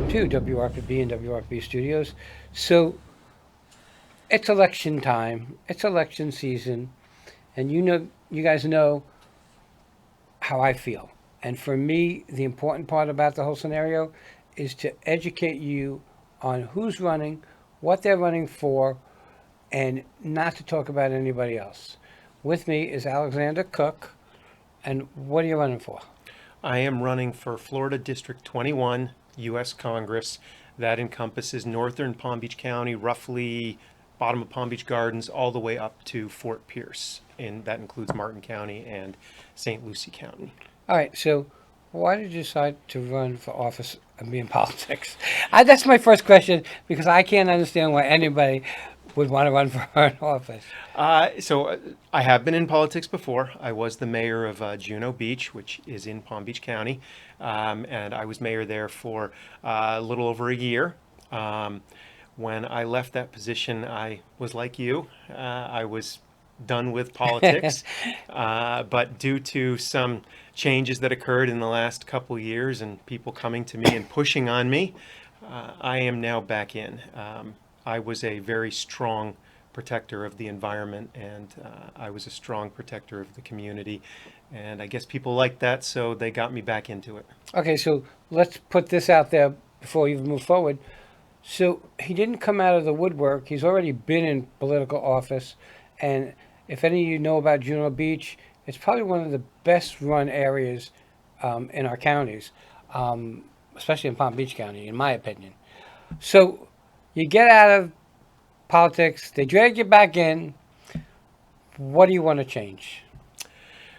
welcome to WRPB and WRPB Studios. So it's election time, it's election season, and you guys know how I feel. And for me, the important part about the whole scenario is to educate you on who's running, what they're running for, and not to talk about anybody else. With me is Alexander Cooke, and what are you running for? I am running for Florida District 21, US Congress. That encompasses northern Palm Beach County, roughly bottom of Palm Beach Gardens, all the way up to Fort Pierce. And that includes Martin County and St. Lucie County. All right, so why did you decide to run for office and be in politics? That's my first question because I can't understand why anybody would want to run for an office. I have been in politics before. I was the mayor of Juno Beach, which is in Palm Beach County, and I was mayor there for a little over a year. When I left that position, I was like you. I was done with politics, but due to some changes that occurred in the last couple years and people coming to me and pushing on me, I am now back in. I was a very strong protector of the environment, and I was a strong protector of the community. And I guess people liked that, so they got me back into it. Okay, so let's put this out there before we even move forward. So he didn't come out of the woodwork. He's already been in political office. And if any of you know about Juno Beach, it's probably one of the best run areas in our counties, especially in Palm Beach County, in my opinion. So you get out of politics, they drag you back in. What do you want to change?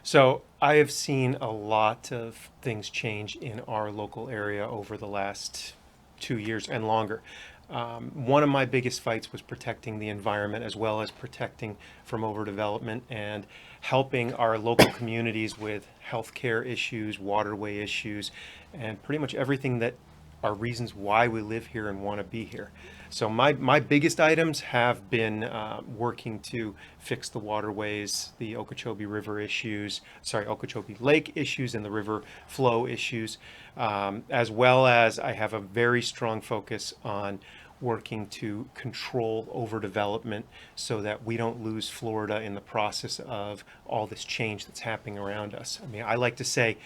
So I have seen a lot of things change in our local area over the last 2 years and longer. One of my biggest fights was protecting the environment as well as protecting from overdevelopment and helping our local communities with healthcare issues, waterway issues, and pretty much everything that are reasons why we live here and want to be here. So my biggest items have been working to fix the waterways, the Okeechobee River issues, Okeechobee Lake issues and the river flow issues, as well as I have a very strong focus on working to control overdevelopment so that we don't lose Florida in the process of all this change that's happening around us. I mean, I like to say,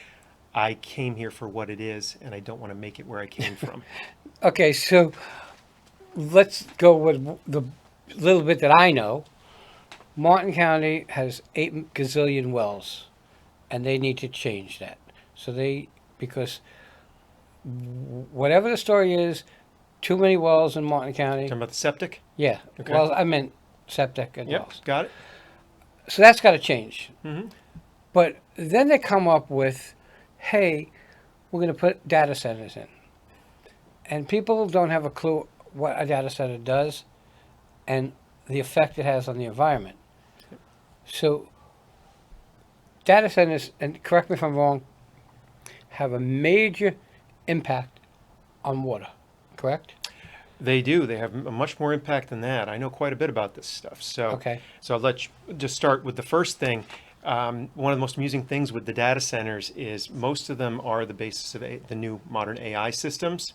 I came here for what it is, and I don't want to make it where I came from. Okay, so let's go with the little bit that I know. Martin County has 8 gazillion wells, and they need to change that. Because whatever the story is, too many wells in Martin County. Talking about the septic? Yeah, Okay. well, I meant septic and Yep, wells. got it. So that's got to change. Mm-hmm. But then they come up with, hey, we're going to put data centers in. And people don't have a clue what a data center does and the effect it has on the environment. So data centers, and correct me if I'm wrong, have a major impact on water, correct? They do. They have a much more impact than that. I know quite a bit about this stuff. Okay. So I'll let you just start with the first thing. One of the most amusing things with the data centers is most of them are the basis of the new modern AI systems.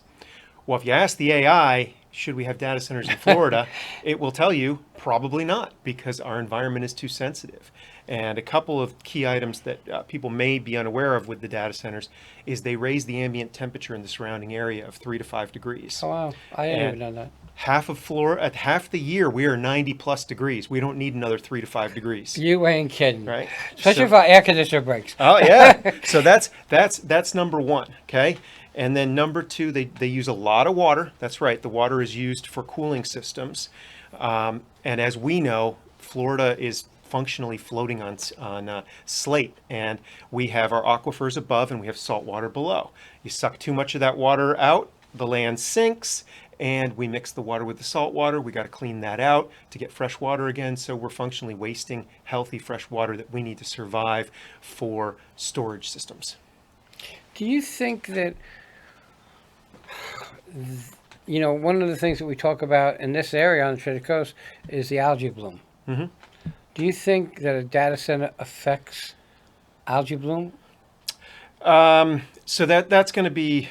Well, if you ask the AI, should we have data centers in Florida, it will tell you probably not because our environment is too sensitive. And a couple of key items that people may be unaware of with the data centers is they raise the ambient temperature in the surrounding area of 3 to 5 degrees. Oh, wow. I didn't And even know that. half of Florida, at half the year, we are 90 plus degrees. We don't need another 3 to 5 degrees. You ain't kidding. Right? Especially So- if our air conditioner breaks. Oh yeah. So that's number one. Okay. And then number two, they use a lot of water. That's right. The water is used for cooling systems. And as we know, Florida is functionally floating on slate, and we have our aquifers above and we have salt water below. You suck too much of that water out, the land sinks, and we mix the water with the salt water. We got to clean that out to get fresh water again. So we're functionally wasting healthy fresh water that we need to survive for storage systems. Do you think that, one of the things that we talk about in this area on the Treasure Coast is the algae bloom? Mm-hmm. Do you think that a data center affects algae bloom? So that's going to be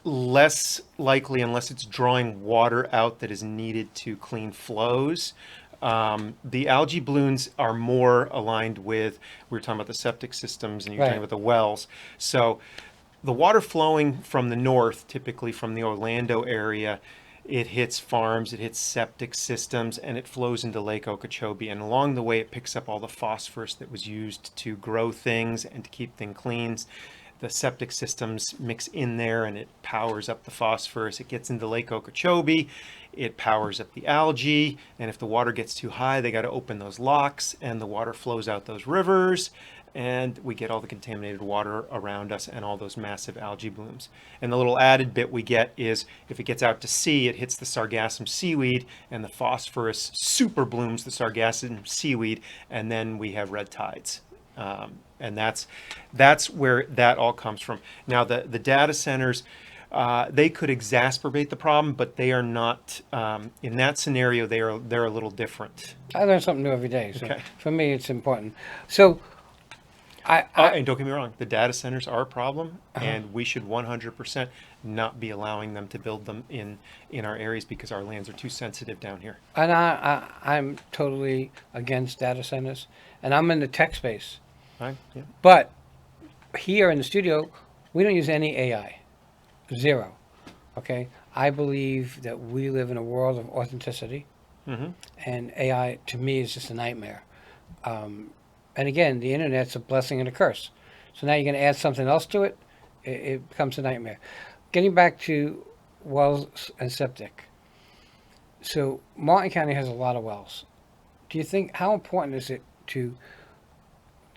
less likely unless it's drawing water out that is needed to clean flows. The algae blooms are more aligned with, we were talking about the septic systems and you were talking Right. about the wells. So the water flowing from the north, typically from the Orlando area, it hits farms, it hits septic systems, and it flows into Lake Okeechobee. And along the way, it picks up all the phosphorus that was used to grow things and to keep things clean. The septic systems mix in there and it powers up the phosphorus. It gets into Lake Okeechobee, it powers up the algae, and if the water gets too high, they got to open those locks and the water flows out those rivers, and we get all the contaminated water around us and all those massive algae blooms. And the little added bit we get is if it gets out to sea, it hits the sargassum seaweed, and the phosphorus super blooms the sargassum seaweed, and then we have red tides. And that's where that all comes from. Now, the data centers, they could exacerbate the problem, but they are not. In that scenario, they're a little different. I learn something new every day. So Okay. for me, it's important. So I And don't get me wrong, the data centers are a problem, and we should 100% not be allowing them to build them in our areas because our lands are too sensitive down here. and I'm totally against data centers, and I'm in the tech space. Right? Yeah. But here in the studio, we don't use any AI. Zero. Okay? I believe that we live in a world of authenticity, Mm-hmm. and AI to me is just a nightmare. And again, the internet's a blessing and a curse. So now you're going to add something else to it, it becomes a nightmare. Getting back to wells and septic. So Martin County has a lot of wells. Do you think, how important is it to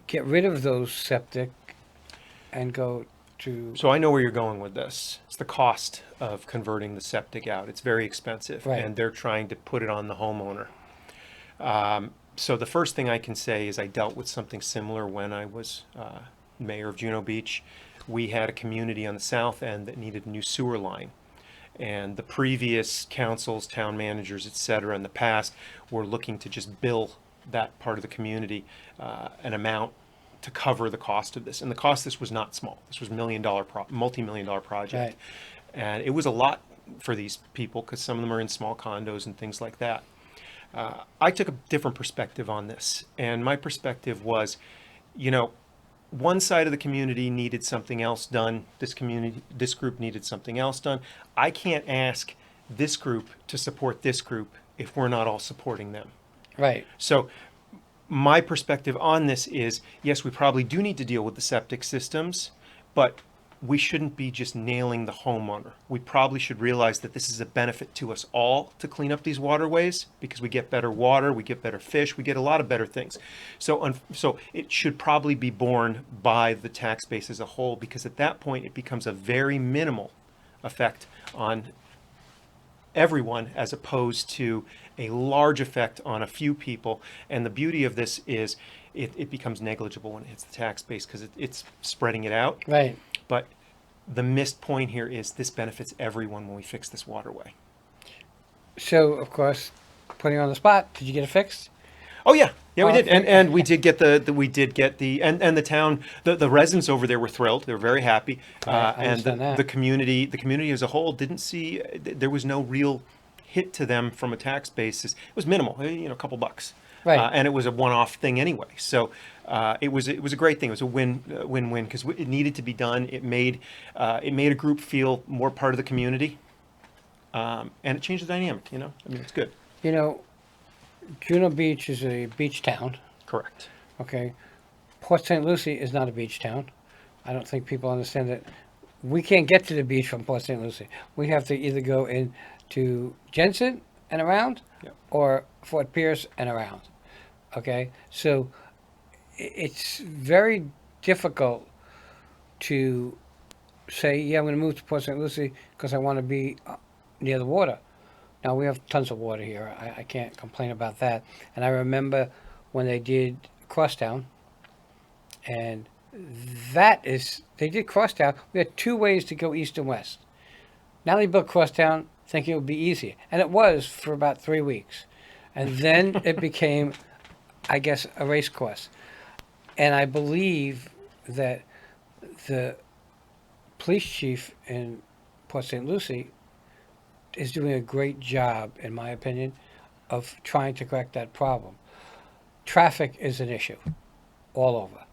get rid of those septic and go to, So I know where you're going with this. It's the cost of converting the septic out. It's very expensive, Right. and they're trying to put it on the homeowner. So the first thing I can say is I dealt with something similar when I was mayor of Juno Beach. We had a community on the south end that needed a new sewer line. And the previous councils, town managers, et cetera, in the past were looking to just bill that part of the community an amount to cover the cost of this. And the cost of this was not small. This was multi-million-dollar project. Right. And it was a lot for these people because some of them are in small condos and things like that. I took a different perspective on this. And my perspective was, you know, one side of the community needed something else done. This group needed something else done. I can't ask this group to support this group if we're not all supporting them. right? So my perspective on this is, yes, we probably do need to deal with the septic systems, but we shouldn't be just nailing the homeowner. We probably should realize that this is a benefit to us all to clean up these waterways because we get better water, we get better fish, we get a lot of better things. So it should probably be borne by the tax base as a whole because at that point it becomes a very minimal effect on everyone as opposed to a large effect on a few people. And the beauty of this is it becomes negligible when it hits the tax base because it's spreading it out. Right. But the missed point here is this benefits everyone when we fix this waterway. So, of course, putting you on the spot, did you get it fixed? Oh yeah, we did, Okay. and we did get the town, the residents over there were thrilled. They were very happy, Right, I and understand that. the community as a whole didn't see there was no real hit to them from a tax basis. It was minimal, a couple bucks, Right. and it was a one-off thing anyway. So it was a great thing. It was a win-win because it needed to be done. It made a group feel more part of the community, and it changed the dynamic. I mean, it's good. You know, Juno Beach is a beach town. Correct. Okay. Port St. Lucie is not a beach town. I don't think people understand that we can't get to the beach from Port St. Lucie. We have to either go into Jensen and around Yep. or Fort Pierce and around. Okay. So it's very difficult to say, yeah, I'm going to move to Port St. Lucie because I want to be near the water. Now, we have tons of water here. I can't complain about that. And I remember when they did Crosstown, and they did Crosstown. We had two ways to go east and west. Now they built Crosstown thinking it would be easier. And it was for about 3 weeks. And then it became, I guess, a race course. And I believe that the police chief in Port St. Lucie is doing a great job, in my opinion, of trying to correct that problem. Traffic is an issue all over.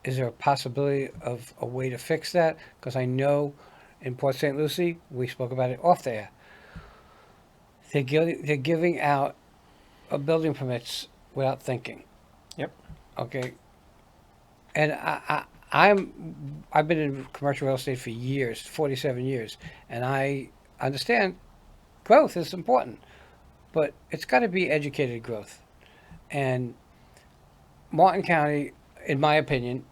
Is there a possibility of a way to fix that? Because I know in Port St. Lucie, we spoke about it off there, they're giving out building permits without thinking. Yep. Okay, and I've been in commercial real estate for years, 47 years, and I understand growth is important, but it's got to be educated growth. And Martin County, in my opinion,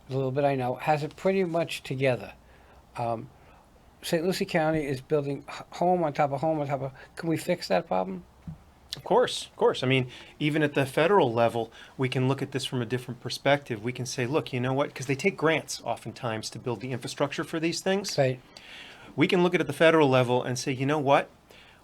the little bit I know, has it pretty much together. Um, St. Lucie County is building home on top of home on top of. Can we fix that problem? Of course, of course. I mean, even at the federal level, we can look at this from a different perspective. We can say, look, you know what? Because they take grants oftentimes to build the infrastructure for these things. Right. We can look at the federal level and say, you know what?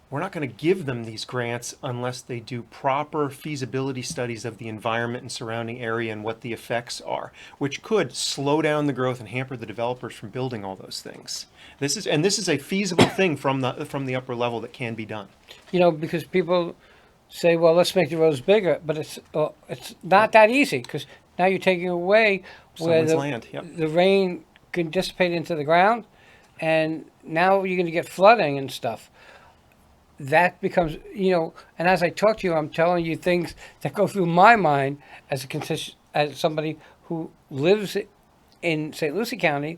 We're not going to give them these grants unless they do proper feasibility studies of the environment and surrounding area and what the effects are, which could slow down the growth and hamper the developers from building all those things. This is a feasible thing from the upper level that can be done. You know, because people say, well, let's make the roads bigger, but it's not that easy because now you're taking away where Someone's land. Yep. the rain can dissipate into the ground, and now you're going to get flooding and stuff. That becomes, and as I talk to you, I'm telling you things that go through my mind as as somebody who lives in St. Lucie County,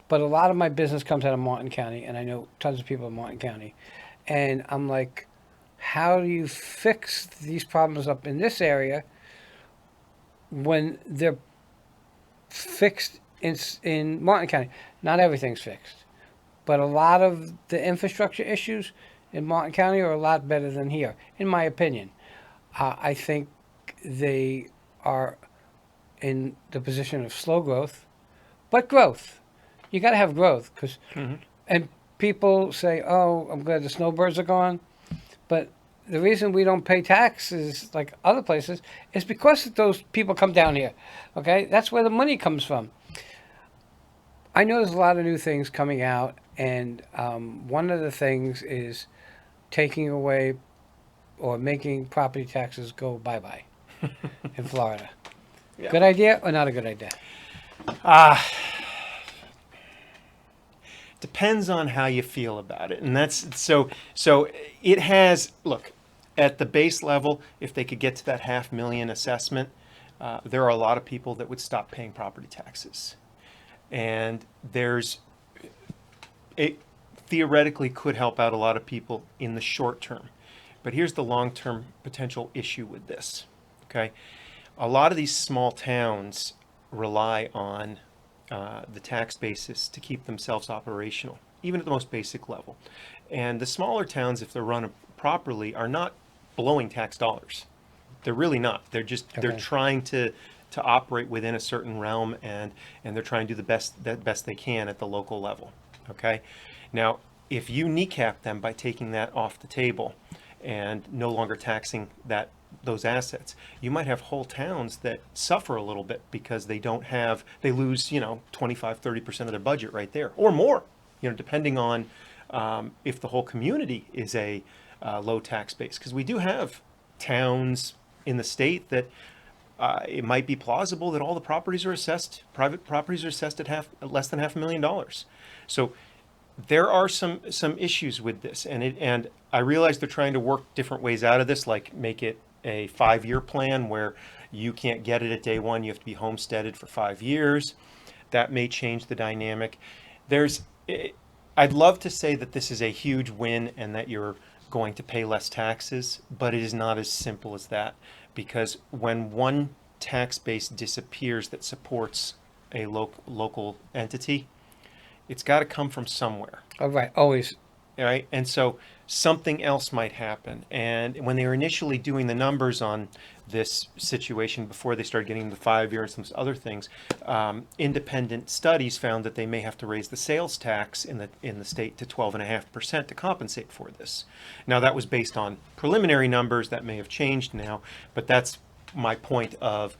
but a lot of my business comes out of Martin County, and I know tons of people in Martin County, and I'm like, how do you fix these problems up in this area when they're fixed in Martin County? Not everything's fixed, but a lot of the infrastructure issues in Martin County are a lot better than here, in my opinion. I think they are in the position of slow growth, but growth. You got to have growth because, and people say, "Oh, I'm glad the snowbirds are gone," but the reason we don't pay taxes like other places is because those people come down here. Okay, that's where the money comes from. I know there's a lot of new things coming out, and one of the things is taking away or making property taxes go bye-bye in Florida. Yeah. Good idea or not a good idea? Depends on how you feel about it. And that's so it has, look, at the base level, if they could get to that $500,000 assessment, there are a lot of people that would stop paying property taxes. And it theoretically could help out a lot of people in the short term. But here's the long-term potential issue with this, okay? A lot of these small towns rely on the tax basis to keep themselves operational, even at the most basic level. And the smaller towns, if they're run properly, are not blowing tax dollars. They're really not. They're just, they're trying to operate within a certain realm, and they're trying to do the best they can at the local level, okay? Now, if you kneecap them by taking that off the table and no longer taxing those assets, you might have whole towns that suffer a little bit because they lose, 25, 30% of their budget right there, or more, depending on if the whole community is a low tax base. Because we do have towns in the state that it might be plausible that all the properties are assessed, private properties are assessed at less than $500,000. So there are some issues with this, and I realize they're trying to work different ways out of this, like make it a 5-year plan where you can't get it at day one, you have to be homesteaded for 5 years. That may change the dynamic. I'd love to say that this is a huge win and that you're going to pay less taxes, but it is not as simple as that, because when one tax base disappears that supports a local entity, it's got to come from somewhere. Oh, right, always. All right, and so something else might happen. And when they were initially doing the numbers on this situation before they started getting the 5-year and some other things, independent studies found that they may have to raise the sales tax in the state to 12.5% to compensate for this. Now, that was based on preliminary numbers. That may have changed now, but that's my point of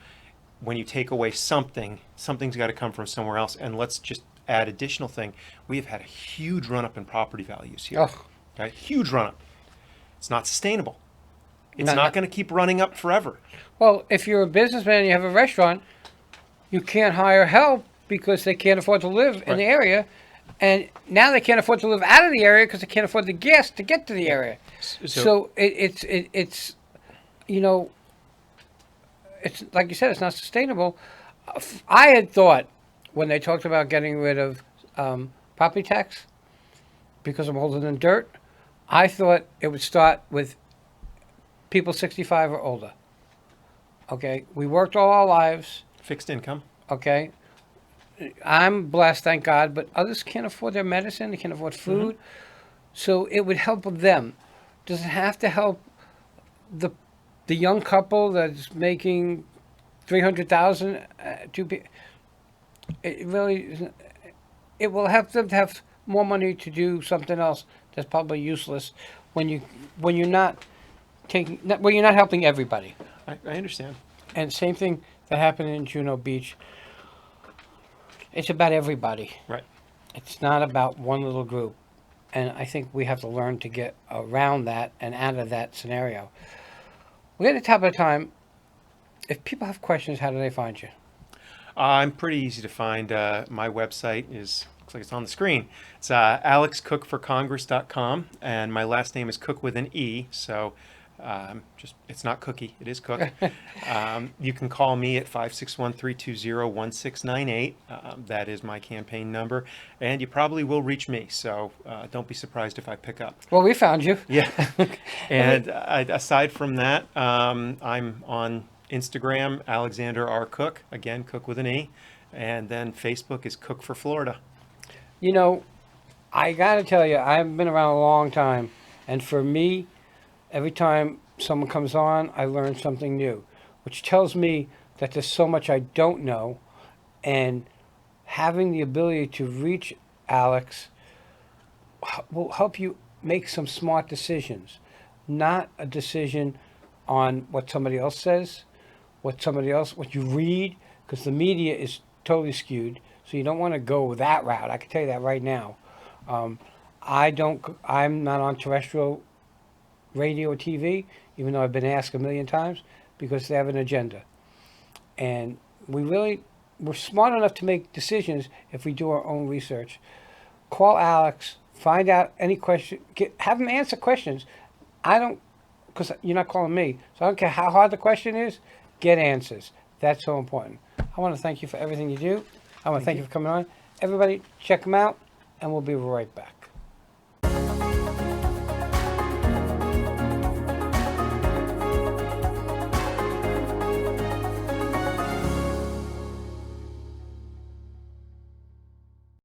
when you take away something, something's got to come from somewhere else. And let's just add additional thing, we have had a huge run up in property values here. Oh, Okay? Huge run up. It's not sustainable. It's No, not no. going to keep running up forever. well, if you're a businessman and you have a restaurant, you can't hire help because they can't afford to live in Right. the area. And now they can't afford to live out of the area because they can't afford the gas to get to the area. So it's you know, it's like you said, it's not sustainable. I had thought when they talked about getting rid of property tax because I'm older than dirt, I thought it would start with people 65 or older. Okay, we worked all our lives. Fixed income. Okay, I'm blessed, thank God, but others can't afford their medicine. They can't afford food, so it would help them. Does it have to help the young couple that's making 300,000? It really isn't. It will help them to have more money to do something else that's probably useless when you're not when you're not helping everybody. I understand. And same thing that happened in Juno Beach. It's about everybody. Right. It's not about one little group. And I think we have to learn to get around that and out of that scenario. We're at the top of the time. If people have questions, how do they find you? I'm pretty easy to find. My website looks like it's on the screen. It's alexcookforcongress.com, and my last name is Cook with an E, so it's not Cookie, it is Cook. You can call me at 561-320-1698. That is my campaign number, and you probably will reach me, so don't be surprised if I pick up. Well, we found you. Yeah. And aside from that, I'm on Instagram, Alexander R. Cooke, again, Cook with an E, and then Facebook is Cook for Florida. You know, I got to tell you, I've been around a long time, and for me, every time someone comes on, I learn something new, which tells me that there's so much I don't know, and having the ability to reach Alex will help you make some smart decisions, not a decision on what somebody else says, what you read, because the media is totally skewed. So you don't want to go that route. I can tell you that right now. I'm not on terrestrial radio or TV, even though I've been asked a million times, because they have an agenda. And we're smart enough to make decisions if we do our own research. Call Alex, find out any question, have him answer questions. Because you're not calling me, so I don't care how hard the question is, get answers. That's so important. I want to thank you for everything you do. I want to thank you for coming on. Everybody, check him out, and we'll be right back.